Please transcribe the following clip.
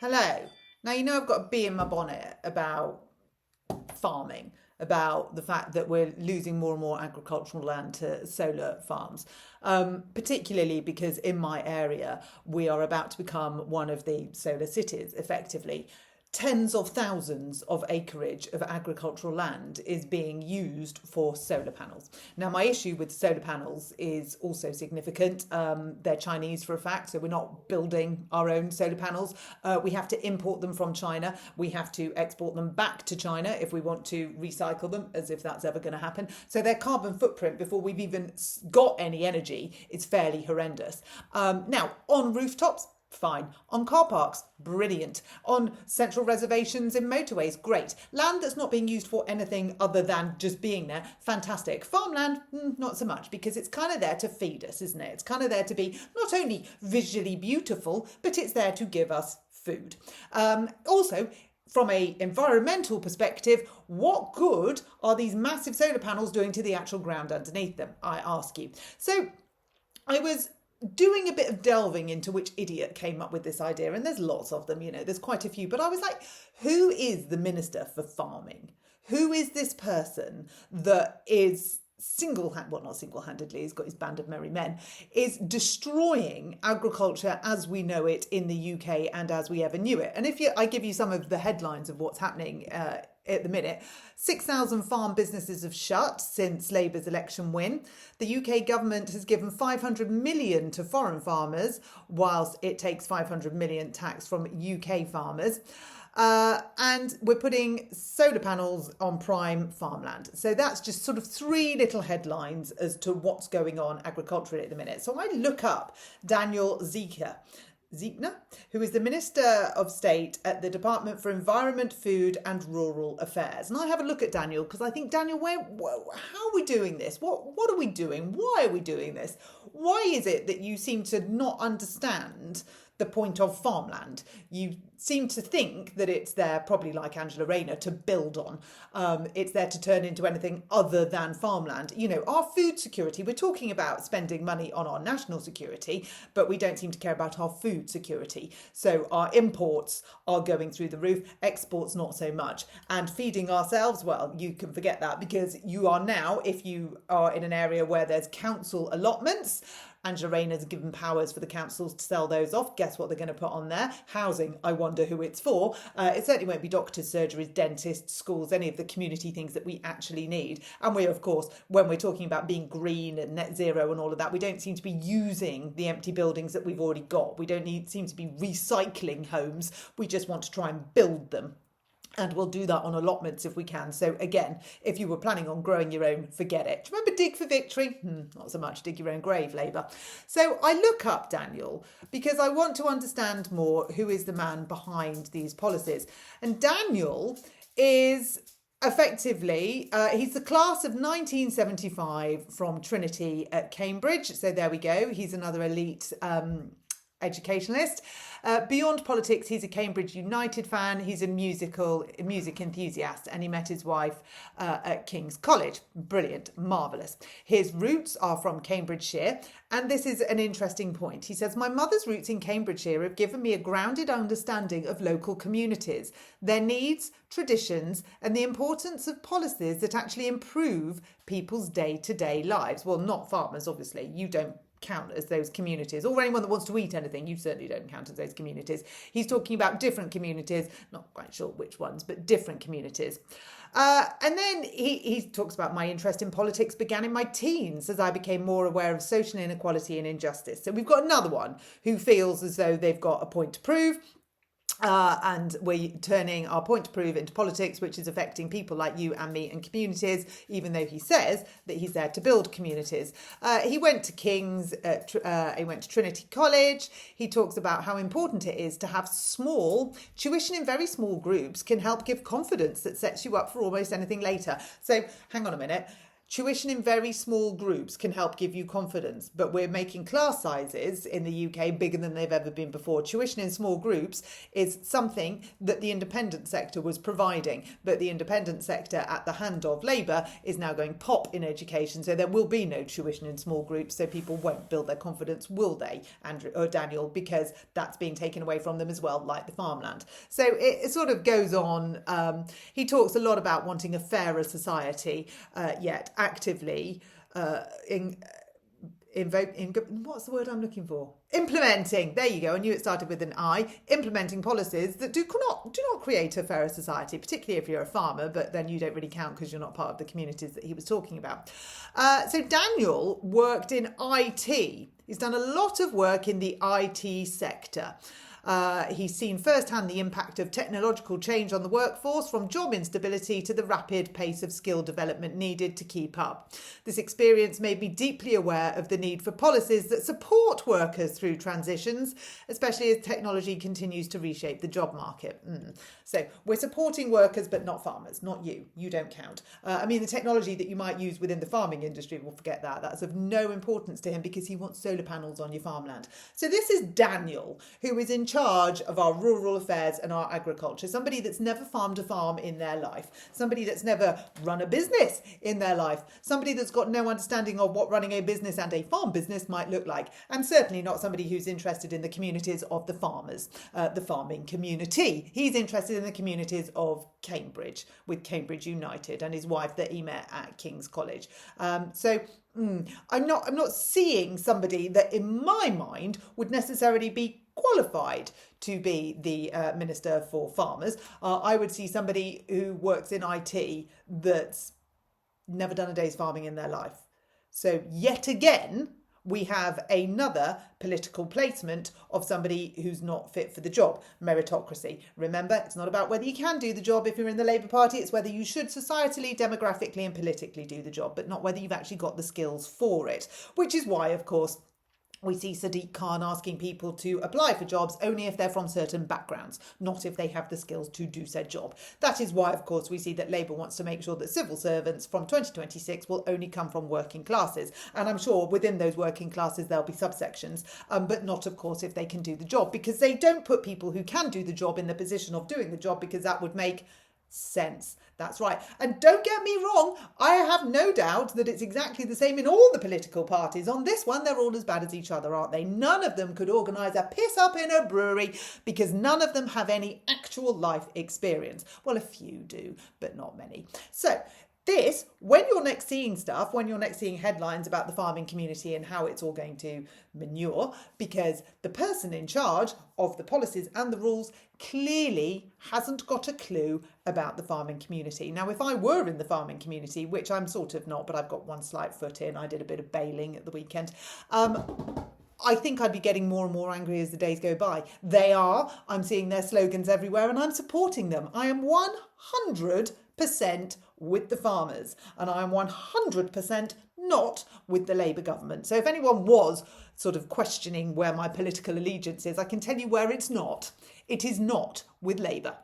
Hello. Now, I've got a bee in my bonnet about farming, about the fact that we're losing more and more agricultural land to solar farms, particularly because in my area, we are about to become one of the solar cities, effectively. Tens of thousands of acreage of agricultural land is being used for solar panels. Now, my issue with solar panels is also significant. They're Chinese for a fact, so we're not building our own solar panels. We have to import them from China. We have to export them back to China if we want to recycle them, as if that's ever going to happen. So their carbon footprint before we've even got any energy is fairly horrendous. Now, on rooftops, fine. On car parks, brilliant. On central reservations in motorways, great. Land that's not being used for anything other than just being there, fantastic. Farmland, not so much, because it's kind of there to feed us, isn't it? It's kind of there to be not only visually beautiful, but it's there to give us food. Also, from a environmental perspective, what good are these massive solar panels doing to the actual ground underneath them, I ask you? So I was doing a bit of delving into which idiot came up with this idea, and there's lots of them, there's quite a few, but I was like, who is the Minister for Farming? Who is this person that is not single-handedly, he's got his band of merry men, is destroying agriculture as we know it in the UK and as we ever knew it? And I give you some of the headlines of what's happening at the minute. 6,000 farm businesses have shut since Labour's election win. The UK government has given 500 million to foreign farmers, whilst it takes 500 million tax from UK farmers. And we're putting solar panels on prime farmland. So that's just sort of three little headlines as to what's going on agriculturally at the minute. So I look up Daniel Zeichner, who is the Minister of State at the Department for Environment, Food and Rural Affairs. And I have a look at Daniel because I think, Daniel, how are we doing this? What are we doing? Why are we doing this? Why is it that you seem to not understand the point of farmland? You seem to think that it's there, probably like Angela Rayner, to build on. It's there to turn into anything other than farmland. Our food security, we're talking about spending money on our national security, but we don't seem to care about our food security. So our imports are going through the roof, exports not so much. And feeding ourselves, well, you can forget that, because you are now, if you are in an area where there's council allotments, Angela Rayner's given powers for the councils to sell those off. Guess what they're going to put on there? Housing. I wonder who it's for. It certainly won't be doctors, surgeries, dentists, schools, any of the community things that we actually need. And we, of course, when we're talking about being green and net zero and all of that, we don't seem to be using the empty buildings that we've already got. We don't seem to be recycling homes. We just want to try and build them. And we'll do that on allotments if we can. So again, if you were planning on growing your own, forget it. Do you remember Dig for Victory? Not so much. Dig your own grave, Labour. So I look up Daniel because I want to understand more who is the man behind these policies. And Daniel is effectively, he's the class of 1975 from Trinity at Cambridge. So there we go. He's another elite educationalist. Beyond politics, he's a Cambridge United fan. He's a music enthusiast, and he met his wife at King's College. Brilliant, marvellous. His roots are from Cambridgeshire, and this is an interesting point. He says, my mother's roots in Cambridgeshire have given me a grounded understanding of local communities, their needs, traditions, and the importance of policies that actually improve people's day-to-day lives. Well, not farmers, obviously. You don't count as those communities, or anyone that wants to eat anything. You certainly don't count as those communities. He's talking about different communities, not quite sure which ones, but different communities. And then he talks about my interest in politics began in my teens as I became more aware of social inequality and injustice. So we've got another one who feels as though they've got a point to prove. And we're turning our point to prove into politics, which is affecting people like you and me and communities, even though he says that he's there to build communities. He went to King's, he went to Trinity College. He talks about how important it is to have small tuition in very small groups can help give confidence that sets you up for almost anything later. So hang on a minute. Tuition in very small groups can help give you confidence, but we're making class sizes in the UK bigger than they've ever been before. Tuition in small groups is something that the independent sector was providing, but the independent sector at the hand of Labour is now going pop in education, so there will be no tuition in small groups, so people won't build their confidence, will they, Andrew or Daniel, because that's being taken away from them as well, like the farmland. So it sort of goes on. He talks a lot about wanting a fairer society, yet actively what's the word I'm looking for? Implementing. There you go. I knew it started with an I. Implementing policies that do not create a fairer society, particularly if you're a farmer, but then you don't really count because you're not part of the communities that he was talking about. So Daniel worked in IT. He's done a lot of work in the IT sector. He's seen firsthand the impact of technological change on the workforce, from job instability to the rapid pace of skill development needed to keep up. This experience made me deeply aware of the need for policies that support workers through transitions, especially as technology continues to reshape the job market. So we're supporting workers, but not farmers, not you. You don't count. The technology that you might use within the farming industry, we'll forget that. That's of no importance to him because he wants solar panels on your farmland. So this is Daniel, who is in charge of our rural affairs and our agriculture, somebody that's never farmed a farm in their life, somebody that's never run a business in their life, somebody that's got no understanding of what running a business and a farm business might look like, and certainly not somebody who's interested in the communities of the farmers, the farming community. He's interested in the communities of Cambridge, with Cambridge United and his wife that he met at King's College. I'm not seeing somebody that in my mind would necessarily be qualified to be the Minister for Farmers. I would see somebody who works in IT that's never done a day's farming in their life. So yet again, we have another political placement of somebody who's not fit for the job. Meritocracy. Remember, it's not about whether you can do the job if you're in the Labour Party, it's whether you should societally, demographically and politically do the job, but not whether you've actually got the skills for it. Which is why, of course, we see Sadiq Khan asking people to apply for jobs only if they're from certain backgrounds, not if they have the skills to do said job. That is why, of course, we see that Labour wants to make sure that civil servants from 2026 will only come from working classes. And I'm sure within those working classes there'll be subsections, but not, of course, if they can do the job, because they don't put people who can do the job in the position of doing the job, because that would make sense. That's right. And don't get me wrong, I have no doubt that it's exactly the same in all the political parties. On this one, they're all as bad as each other, aren't they? None of them could organise a piss up in a brewery because none of them have any actual life experience. Well, a few do, but not many. So this, when you're next seeing stuff, when you're next seeing headlines about the farming community and how it's all going to manure, because the person in charge of the policies and the rules clearly hasn't got a clue about the farming community. Now, if I were in the farming community, which I'm sort of not, but I've got one slight foot in, I did a bit of bailing at the weekend, I think I'd be getting more and more angry as the days go by. They are. I'm seeing their slogans everywhere and I'm supporting them. I am 100% with the farmers and I am 100% not with the Labour government. So if anyone was sort of questioning where my political allegiance is, I can tell you where it's not. It is not with Labour.